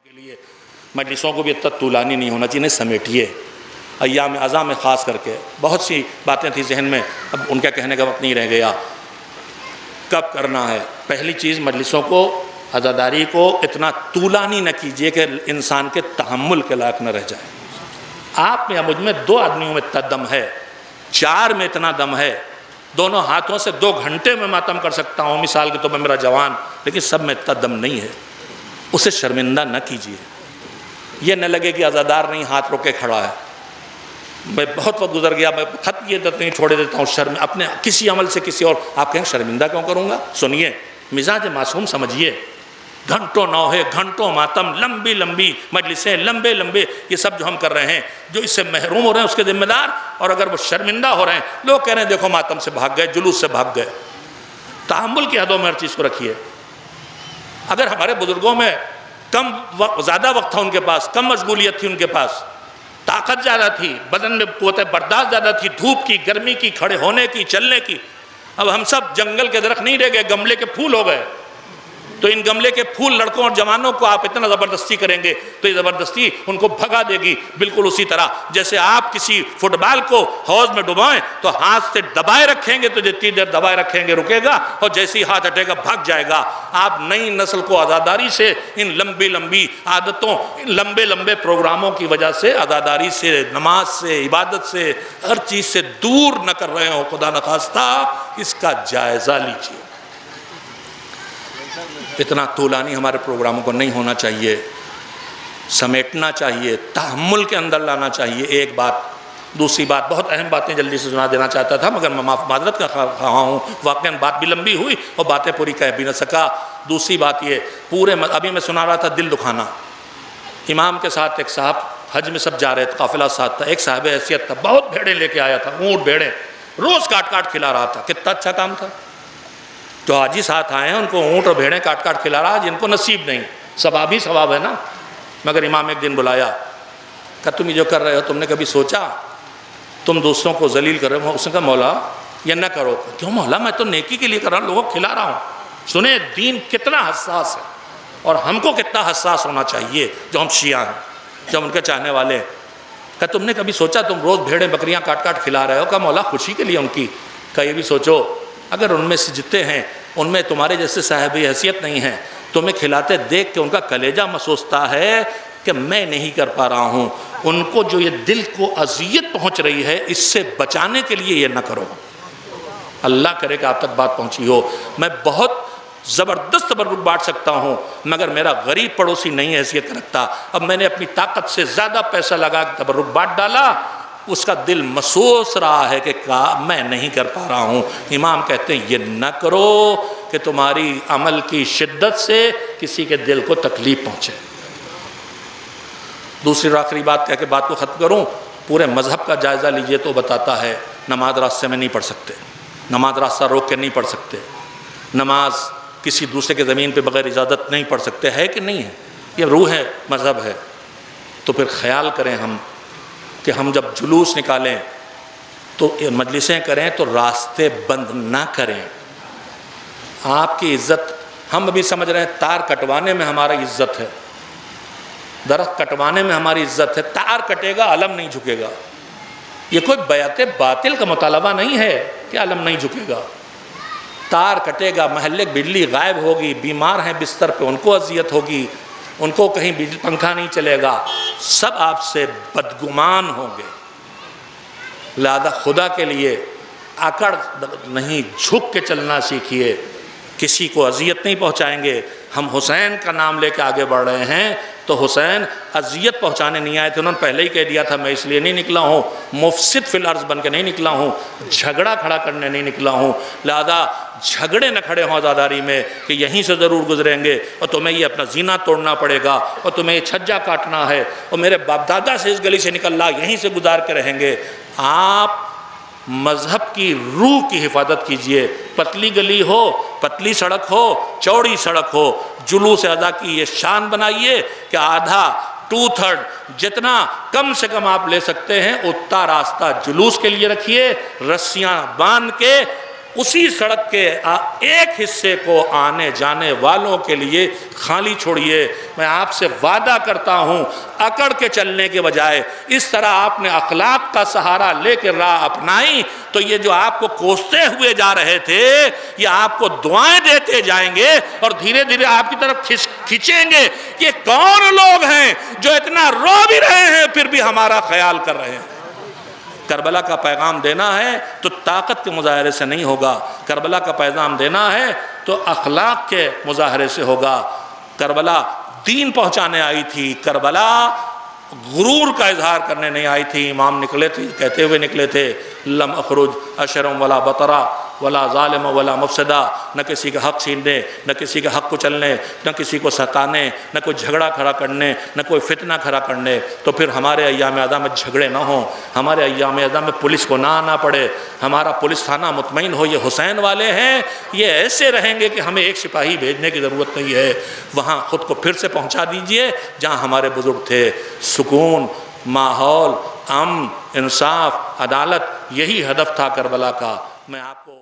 کے لیے مجلسوں کو بھی اتنا طولانی نہیں ہونا چاہیے، سمیٹیے۔ ایام اعظام میں خاص کر کے بہت سی باتیں تھیں ذہن میں، اب ان کا کہنے کا وقت نہیں رہ گیا۔ کب کرنا ہے؟ پہلی چیز، مجلسوں کو، عزاداری کو اتنا طولانی نہ کیجیے کہ انسان کے تحمل کے لائق نہ رہ جائے۔ آپ میں یا مجھ میں 2 آدمیوں میں اتنا دم ہے، 4 میں اتنا دم ہے، دونوں ہاتھوں سے 2 گھنٹے میں ماتم کر سکتا ہوں، مثال کے طور پر میرا جوان، لیکن سب میں اتنا دم نہیں ہے۔ اسے شرمندہ نہ کیجیے، یہ نہ لگے کہ عزادار نہیں ہاتھ روکے کھڑا ہے۔ میں بہت وقت گزر گیا، میں خط یہ نہیں چھوڑے دیتا ہوں، شرم اپنے کسی عمل سے کسی اور، آپ کہیں شرمندہ کیوں کروں گا؟ سنیے، مزاج معصوم سمجھیے، گھنٹوں نوحے، گھنٹوں ماتم، لمبی لمبی مجلسیں، لمبے لمبے، یہ سب جو ہم کر رہے ہیں، جو اس سے محروم ہو رہے ہیں اس کے ذمہ دار، اور اگر وہ شرمندہ ہو رہے ہیں، لوگ کہہ رہے ہیں دیکھو ماتم سے بھاگ گئے، جلوس سے بھاگ گئے۔ تحمل کی حدوں میں ہر چیز کو رکھیے۔ اگر ہمارے بزرگوں میں زیادہ وقت تھا، ان کے پاس کم مشغولیت تھی، ان کے پاس طاقت زیادہ تھی، بدن میں قوت برداشت زیادہ تھی، دھوپ کی، گرمی کی، کھڑے ہونے کی، چلنے کی۔ اب ہم سب جنگل کے درخت نہیں رہ گئے، گملے کے پھول ہو گئے۔ تو ان گملے کے پھول لڑکوں اور جوانوں کو آپ اتنا زبردستی کریں گے تو یہ زبردستی ان کو بھگا دے گی، بالکل اسی طرح جیسے آپ کسی فٹ بال کو حوض میں ڈبوائیں تو ہاتھ سے دبائے رکھیں گے تو جتنی دیر دبائے رکھیں گے رکے گا، اور جیسے ہی ہاتھ ہٹے گا بھگ جائے گا۔ آپ نئی نسل کو عزاداری سے، ان لمبی لمبی عادتوں، ان لمبے لمبے پروگراموں کی وجہ سے، عزاداری سے، نماز سے، عبادت سے، ہر چیز سے دور نہ کر رہے ہو۔ خدا نخواستہ اس کا جائزہ لیجیے۔ اتنا طولانی ہمارے پروگراموں کو نہیں ہونا چاہیے، سمیٹنا چاہیے، تحمل کے اندر لانا چاہیے۔ ایک بات، دوسری بات، بہت اہم باتیں جلدی سے سنا دینا چاہتا تھا مگر میں معذرت کا خواہاں ہوں، واقعاً بات بھی لمبی ہوئی اور باتیں پوری کہہ بھی نہ سکا۔ دوسری بات یہ، ابھی میں سنا رہا تھا دل دکھانا۔ امام کے ساتھ ایک صاحب حج میں سب جا رہے تھے، قافلہ ساتھ تھا، ایک صاحب حیثیت تھا، بہت بھیڑیں لے کے آیا تھا، اونٹ بھیڑیں، روز کاٹ کاٹ کھلا رہا تھا۔ کتنا اچھا کام تھا۔ جو حاجی ساتھ آئے ہیں ان کو اونٹ اور بھیڑیں کاٹ کاٹ کھلا رہا، جن کو نصیب نہیں، ثواب ہی ثواب ہے نا۔ مگر امام ایک دن بلایا، کہ تم یہ جو کر رہے ہو تم نے کبھی سوچا تم دوسروں کو ذلیل کر رہے ہو؟ اس نے کہا مولا یہ نہ کرو۔ کیوں مولا؟ میں تو نیکی کے لیے کر رہا ہوں، لوگوں کو کھلا رہا ہوں۔ سنیں دین کتنا حساس ہے، اور ہم کو کتنا حساس ہونا چاہیے جو ہم شیعہ ہیں، جو ہم ان کے چاہنے والے ہیں۔ کہ تم نے کبھی سوچا تم روز بھیڑیں بکریاں کاٹ کاٹ کھلا رہے ہو؟ کہ مولا خوشی کے لیے ان کی۔ کہ یہ بھی سوچو اگر ان میں سے جتنے ہیں ان میں تمہارے جیسے صاحب حیثیت نہیں ہیں، تمہیں کھلاتے دیکھ کے ان کا کلیجہ محسوستا ہے کہ میں نہیں کر پا رہا ہوں، ان کو جو یہ دل کو اذیت پہنچ رہی ہے اس سے بچانے کے لیے یہ نہ کرو۔ اللہ کرے کہ آپ تک بات پہنچی ہو۔ میں بہت زبردست تبرک بانٹ سکتا ہوں مگر میرا غریب پڑوسی نہیں حیثیت رکھتا۔ اب میں نے اپنی طاقت سے زیادہ پیسہ لگا کے تبرک بانٹ ڈالا، اس کا دل محسوس رہا ہے کہ میں نہیں کر پا رہا ہوں۔ امام کہتے ہیں یہ نہ کرو کہ تمہاری عمل کی شدت سے کسی کے دل کو تکلیف پہنچے۔ دوسری اور آخری بات کہہ کے بات کو ختم کروں، پورے مذہب کا جائزہ لیجئے تو بتاتا ہے نماز راستے میں نہیں پڑھ سکتے، نماز راستہ روک کے نہیں پڑھ سکتے، نماز کسی دوسرے کے زمین پہ بغیر اجازت نہیں پڑھ سکتے، ہے کہ نہیں ہے؟ یہ روح ہے، مذہب ہے۔ تو پھر خیال کریں ہم کہ ہم جب جلوس نکالیں تو مجلسیں کریں تو راستے بند نہ کریں۔ آپ کی عزت، ہم ابھی سمجھ رہے ہیں تار کٹوانے میں ہماری عزت ہے، درخت کٹوانے میں ہماری عزت ہے، تار کٹے گا علم نہیں جھکے گا۔ یہ کوئی بیعت باطل کا مطالبہ نہیں ہے کہ علم نہیں جھکے گا۔ تار کٹے گا، محلے بجلی غائب ہوگی، بیمار ہیں بستر پہ ان کو اذیت ہوگی، ان کو کہیں بجلی پنکھا نہیں چلے گا، سب آپ سے بدگمان ہوں گے۔ لہذا خدا کے لیے اکڑ نہیں، جھک کے چلنا سیکھیے، کسی کو اذیت نہیں پہنچائیں گے۔ ہم حسین کا نام لے کے آگے بڑھ رہے ہیں تو حسین اذیت پہنچانے نہیں آئے تھے، انہوں نے پہلے ہی کہہ دیا تھا میں اس لیے نہیں نکلا ہوں، مفسد فی الارض بن کے نہیں نکلا ہوں، جھگڑا کھڑا کرنے نہیں نکلا ہوں۔ لہذا جھگڑے نہ کھڑے ہوں عزاداری میں کہ یہیں سے ضرور گزریں گے اور تمہیں یہ اپنا زینہ توڑنا پڑے گا اور تمہیں یہ چھجا کاٹنا ہے اور میرے باپ دادا سے اس گلی سے نکل رہا یہیں سے گزار کے رہیں گے۔ آپ مذہب کی روح کی حفاظت کیجئے، پتلی گلی ہو، پتلی سڑک ہو، چوڑی سڑک ہو، جلوس ادا کی یہ شان بنائیے کہ آدھا 2/3 جتنا کم سے کم آپ لے سکتے ہیں اتنا راستہ جلوس کے لیے رکھیے، رسیاں باندھ کے اسی سڑک کے ایک حصے کو آنے جانے والوں کے لیے خالی چھوڑیے۔ میں آپ سے وعدہ کرتا ہوں اکڑ کے چلنے کے بجائے اس طرح آپ نے اخلاق کا سہارا لے کے راہ اپنائی تو یہ جو آپ کو کوستے ہوئے جا رہے تھے یہ آپ کو دعائیں دیتے جائیں گے اور دھیرے دھیرے آپ کی طرف کھینچیں گے۔ یہ کون لوگ ہیں جو اتنا رو بھی رہے ہیں پھر بھی ہمارا خیال کر رہے ہیں؟ کربلا کا پیغام دینا ہے تو طاقت کے مظاہرے سے نہیں ہوگا، کربلا کا پیغام دینا ہے تو اخلاق کے مظاہرے سے ہوگا۔ کربلا دین پہنچانے آئی تھی، کربلا غرور کا اظہار کرنے نہیں آئی تھی۔ امام نکلے تھے، کہتے ہوئے نکلے تھے لم اخرج اشرم ولا بطرا ولا ظالم ولا مفسدہ، نہ کسی کا حق چھیننے، نہ کسی کا حق کچلنے، نہ کسی کو ستانے، نہ کوئی جھگڑا کھڑا کرنے، نہ کوئی فتنہ کھڑا کرنے۔ تو پھر ہمارے ایام اعداء میں جھگڑے نہ ہوں، ہمارے ایام اعداء میں پولیس کو نہ آنا پڑے، ہمارا پولیس تھانہ مطمئن ہو یہ حسین والے ہیں، یہ ایسے رہیں گے کہ ہمیں ایک سپاہی بھیجنے کی ضرورت نہیں ہے۔ وہاں خود کو پھر سے پہنچا دیجئے جہاں ہمارے بزرگ تھے۔ سکون، ماحول، امن، انصاف، عدالت، یہی ہدف تھا کربلا کا۔ میں آپ کو